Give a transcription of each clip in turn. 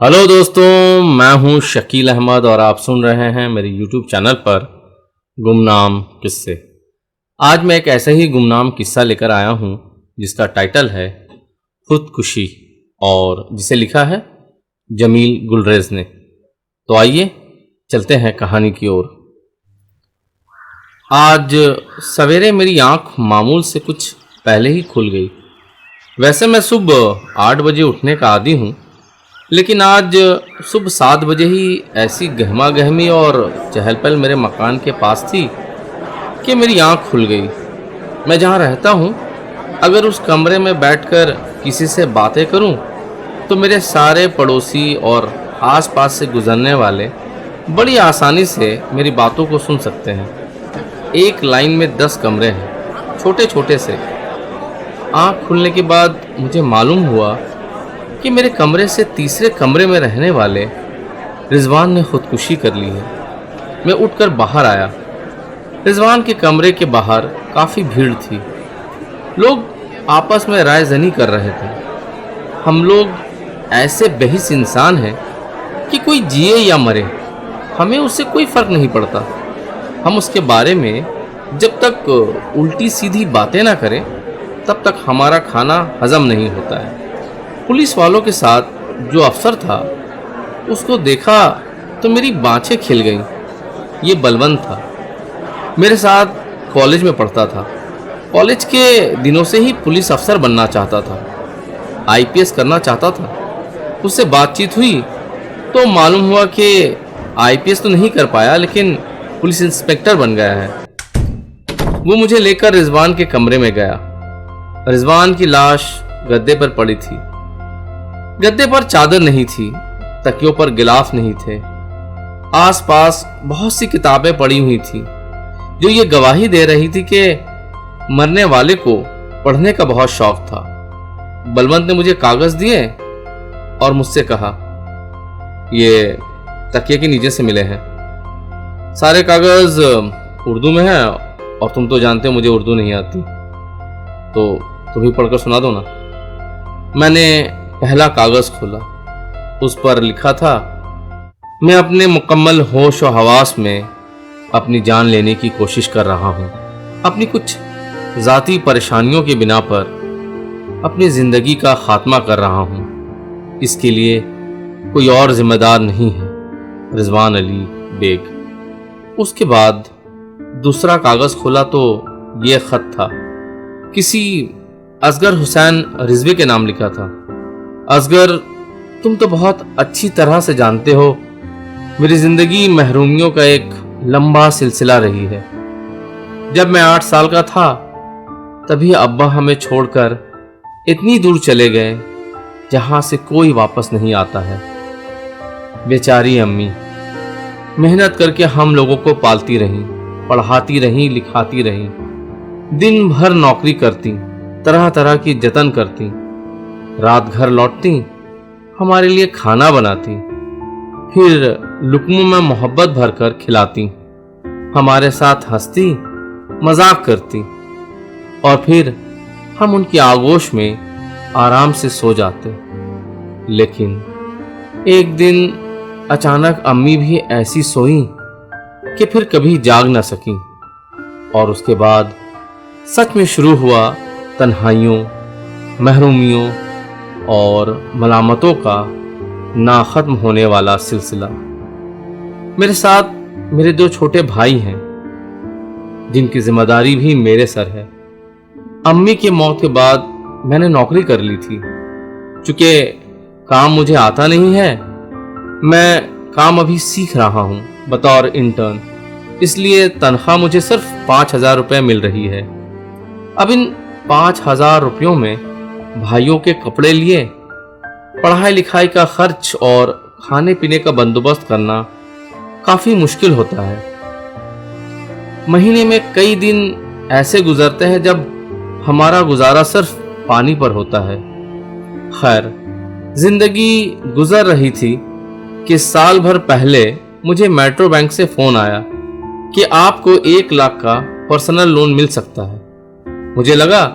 Hello दोस्तों, मैं हूं शकील अहमद और आप सुन रहे हैं मेरे YouTube चैनल पर गुमनाम किस्से। आज मैं एक ऐसा ही गुमनाम किस्सा लेकर आया हूं जिसका टाइटल है खुदकुशी और जिसे लिखा है जमील गुलरेज ने। तो आइए चलते हैं कहानी की ओर। आज सवेरे मेरी आंख मामूल से कुछ पहले ही खुल गई। वैसे मैं सुबह 8 बजे उठने का आदी हूँ, लेकिन आज सुबह 7 बजे ही ऐसी गहमा गहमी और चहल पहल मेरे मकान के पास थी कि मेरी आंख खुल गई। मैं जहाँ रहता हूँ, अगर उस कमरे में बैठकर किसी से बातें करूँ तो मेरे सारे पड़ोसी और आसपास से गुजरने वाले बड़ी आसानी से मेरी बातों को सुन सकते हैं। एक लाइन में 10 कमरे हैं, छोटे छोटे से। आँख खुलने के बाद मुझे मालूम हुआ कि मेरे कमरे से तीसरे कमरे में रहने वाले रिजवान ने खुदकुशी कर ली है। मैं उठकर बाहर आया। रिजवान के कमरे के बाहर काफ़ी भीड़ थी। लोग आपस में राय जनी कर रहे थे। हम लोग ऐसे बेहिस इंसान हैं कि कोई जिए या मरे, हमें उससे कोई फ़र्क नहीं पड़ता। हम उसके बारे में जब तक उल्टी सीधी बातें ना करें तब तक हमारा खाना हजम नहीं होता है। पुलिस वालों के साथ जो अफसर था, उसको देखा तो मेरी बाँछें खिल गईं। ये बलवंत था, मेरे साथ कॉलेज में पढ़ता था। कॉलेज के दिनों से ही पुलिस अफसर बनना चाहता था, आईपीएस करना चाहता था। उससे बातचीत हुई तो मालूम हुआ कि आईपीएस तो नहीं कर पाया, लेकिन पुलिस इंस्पेक्टर बन गया है। वो मुझे लेकर रिजवान के कमरे में गया। रिजवान की लाश गद्दे पर पड़ी थी। गद्दे पर चादर नहीं थी, तकियों पर गिलाफ नहीं थे। आसपास बहुत सी किताबें पड़ी हुई थी जो ये गवाही दे रही थी कि मरने वाले को पढ़ने का बहुत शौक था। बलवंत ने मुझे कागज दिए और मुझसे कहा, ये तकिए के नीचे से मिले हैं। सारे कागज उर्दू में हैं और तुम तो जानते हो मुझे उर्दू नहीं आती, तो तुम ही पढ़कर सुना दो ना। मैंने पहला कागज खोला। उस पर लिखा था, मैं अपने मुकम्मल होश और हवास में अपनी जान लेने की कोशिश कर रहा हूँ। अपनी कुछ ज़ाती परेशानियों के बिना पर अपनी ज़िंदगी का खात्मा कर रहा हूँ। इसके लिए कोई और जिम्मेदार नहीं है। रिजवान अली बेग। उसके बाद दूसरा कागज़ खोला तो ये ख़त था। किसी असगर हुसैन रिजवी के नाम लिखा था। असगर, तुम तो बहुत अच्छी तरह से जानते हो मेरी ज़िंदगी महरूमियों का एक लंबा सिलसिला रही है। जब मैं 8 साल का था तभी अब्बा हमें छोड़कर इतनी दूर चले गए जहाँ से कोई वापस नहीं आता है। बेचारी अम्मी मेहनत करके हम लोगों को पालती रहीं, पढ़ाती रहीं, लिखाती रहीं। दिन भर नौकरी करती, तरह तरह की जतन करती, रात घर लौटती, हमारे लिए खाना बनाती, फिर लुकमों में मोहब्बत भरकर खिलाती, हमारे साथ हंसती, मजाक करती और फिर हम उनकी आगोश में आराम से सो जाते। लेकिन एक दिन अचानक अम्मी भी ऐसी सोई कि फिर कभी जाग न सकी और उसके बाद सच में शुरू हुआ तन्हाइयों, महरूमियों और मलामतों का ना खत्म होने वाला सिलसिला। मेरे साथ मेरे 2 छोटे भाई हैं जिनकी जिम्मेदारी भी मेरे सर है। अम्मी की मौत के बाद मैंने नौकरी कर ली थी। चूंकि काम मुझे आता नहीं है, मैं काम अभी सीख रहा हूँ बतौर इंटर्न, इसलिए तनख्वाह मुझे सिर्फ 5,000 रुपये मिल रही है। अब इन 5,000 रुपयों में भाइयों के कपड़े लिए, पढ़ाई लिखाई का खर्च और खाने पीने का बंदोबस्त करना काफ़ी मुश्किल होता है। महीने में कई दिन ऐसे गुजरते हैं जब हमारा गुजारा सिर्फ पानी पर होता है। खैर, जिंदगी गुजर रही थी कि साल भर पहले मुझे मेट्रो बैंक से फ़ोन आया कि आपको 1 लाख का पर्सनल लोन मिल सकता है। मुझे लगा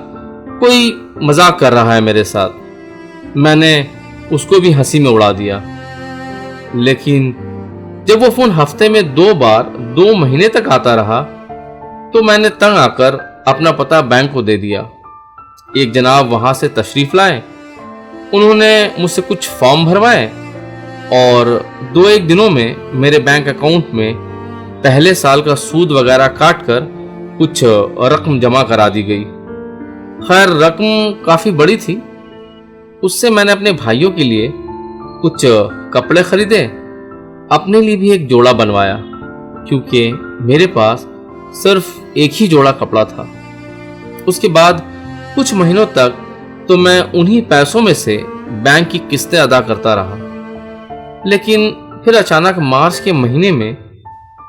कोई मजाक कर रहा है मेरे साथ। मैंने उसको भी हंसी में उड़ा दिया। लेकिन जब वो फोन हफ्ते में 2 बार 2 महीने तक आता रहा तो मैंने तंग आकर अपना पता बैंक को दे दिया। एक जनाब वहां से तशरीफ लाए, उन्होंने मुझसे कुछ फॉर्म भरवाए और 2-1 दिनों में मेरे बैंक अकाउंट में पहले साल का सूद वगैरह काट कर कुछ रकम जमा करा दी गई। खैर रकम काफी बड़ी थी। उससे मैंने अपने भाइयों के लिए कुछ कपड़े खरीदे, अपने लिए भी एक जोड़ा बनवाया क्योंकि मेरे पास सिर्फ एक ही जोड़ा कपड़ा था। उसके बाद कुछ महीनों तक तो मैं उन्हीं पैसों में से बैंक की किस्तें अदा करता रहा। लेकिन फिर अचानक मार्च के महीने में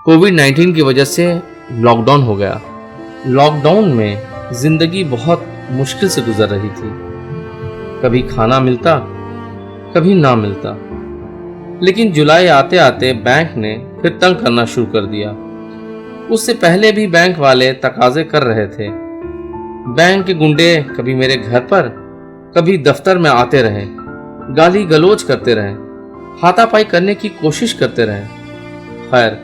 कोविड-19 की वजह से लॉकडाउन हो गया। लॉकडाउन में जिंदगी बहुत मुश्किल से गुजर रही थी। कभी खाना मिलता, कभी ना मिलता। लेकिन जुलाई आते आते बैंक ने फिर तंग करना शुरू कर दिया। उससे पहले भी बैंक वाले तकाजे कर रहे थे। बैंक के गुंडे कभी मेरे घर पर, कभी दफ्तर में आते रहे, गाली गलौज करते रहे, हाथापाई करने की कोशिश करते रहे। खैर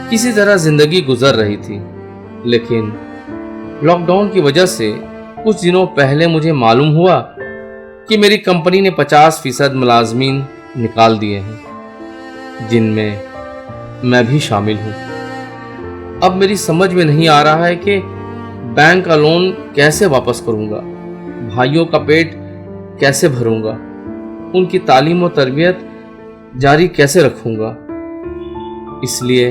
किसी तरह जिंदगी गुजर रही थी। लेकिन लॉकडाउन की वजह से कुछ दिनों पहले मुझे मालूम हुआ कि मेरी कंपनी ने 50% मुलाजमीन निकाल दिए हैं, जिनमें मैं भी शामिल हूं। अब मेरी समझ में नहीं आ रहा है कि बैंक का लोन कैसे वापस करूंगा, भाइयों का पेट कैसे भरूंगा, उनकी तालीम और तरबियत जारी कैसे रखूंगा। इसलिए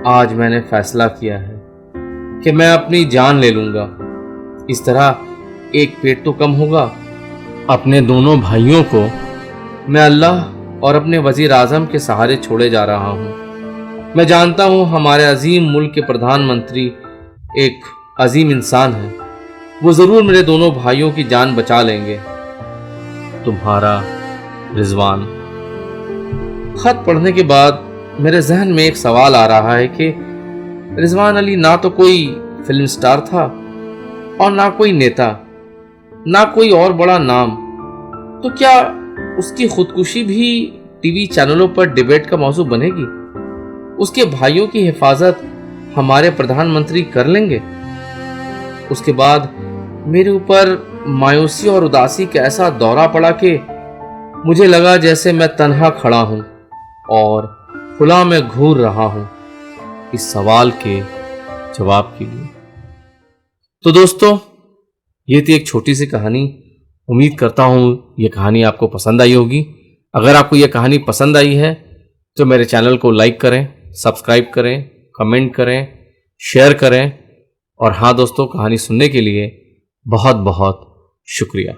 आज मैंने फैसला किया है कि मैं अपनी जान ले लूंगा। इस तरह एक पेट तो कम होगा। अपने दोनों भाइयों को मैं अल्लाह और अपने वजीर आजम के सहारे छोड़े जा रहा हूँ। मैं जानता हूँ हमारे अजीम मुल्क के प्रधानमंत्री एक अजीम इंसान हैं। वो जरूर मेरे दोनों भाइयों की जान बचा लेंगे। तुम्हारा रिजवान। खत पढ़ने के बाद मेरे जहन में एक सवाल आ रहा है कि रिजवान अली ना तो कोई फिल्म स्टार था और ना कोई नेता, ना कोई और बड़ा नाम, तो क्या उसकी खुदकुशी भी टीवी चैनलों पर डिबेट का मौजू बनेगी? उसके भाइयों की हिफाजत हमारे प्रधानमंत्री कर लेंगे? उसके बाद मेरे ऊपर मायूसी और उदासी का ऐसा दौरा पड़ा कि मुझे लगा जैसे मैं तन्हा खड़ा हूं और खुला में घूर रहा हूं इस सवाल के जवाब के लिए। तो दोस्तों, ये थी एक छोटी सी कहानी। उम्मीद करता हूं ये कहानी आपको पसंद आई होगी। अगर आपको ये कहानी पसंद आई है तो मेरे चैनल को लाइक करें, सब्सक्राइब करें, कमेंट करें, शेयर करें। और हाँ दोस्तों, कहानी सुनने के लिए बहुत बहुत शुक्रिया।